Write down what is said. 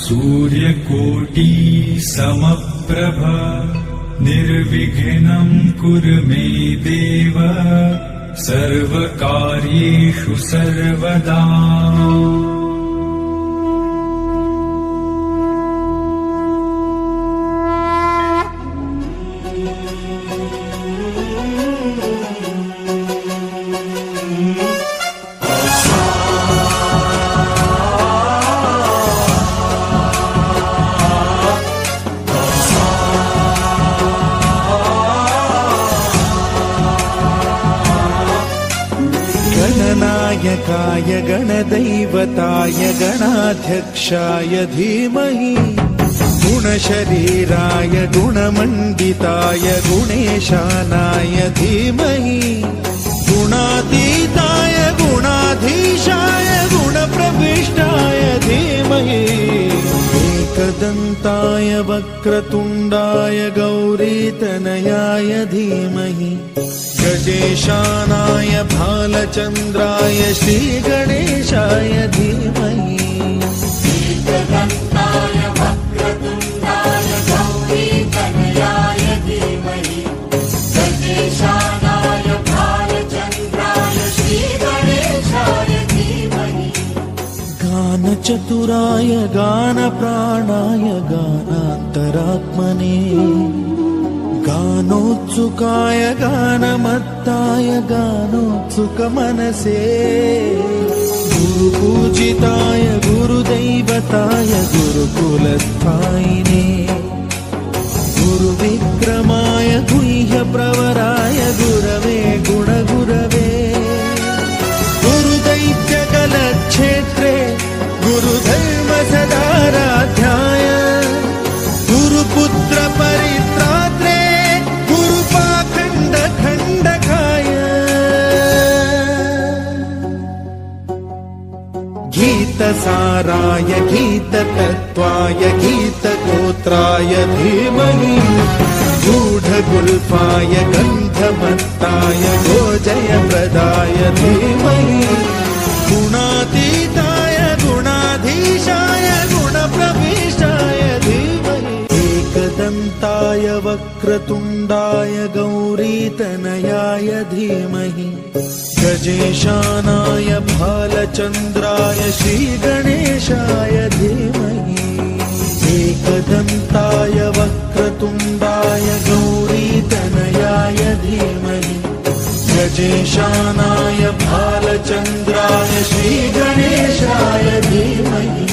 सूर्यकोटि समप्रभ निर्विघ्नं कुरु मे देव सर्वकार्येषु सर्वदा। गणनायकाय गणदैवताय गणाध्यक्षाय धीमहि गुणशरीराय गुणमण्डिताय गुणेशानाय धीमहि गुणातीताय गुणाधीशाय गुणप्रविष्टाय धीमहि एकदन्ताय वक्रतुण्डाय गौरीतनयाय धीमहि गजेशानाय भालचन्द्राय श्रीगणेशाय धीमहि एकदन्ताय वक्रतुण्डाय गौरीतनयाय धीमहि गजेशानाय भालचन्द्राय श्रीगणेशाय धीमहि गानचतुराय गानप्राणाय गानान्तरात्मने गानोत्सुकाय गानमत्ताय गानोत्सुकमनसे गुरुपूजिताय गुरुदैवताय गुरुकुलस्थायिने गुरुविक्रमाय गुह्यप्रवराय गुरवे गुणगुरवे गुरुदैत्यकलक्षेत्रे गुरुधर्मसदाराध्याय गुरुपुत्रपरित्रात्रे गीतसाराय गीततत्त्वाय गीतगोत्राय धीमहि गूढगुल्फाय गन्धमत्ताय गोजयप्रदाय धीमहि गुणातीताय गुणाधीशाय गुणप्रविष्टाय धीमहि एकदन्ताय वक्रतुण्डाय गौरीतनयाय धीमहि गजेशानाय भालचन्द्राय श्रीगणेशाय धीमहि एकदन्ताय वक्रतुण्डाय गौरीतनयाय धीमहि गजेशानाय भालचन्द्राय श्रीगणेशाय धीमहि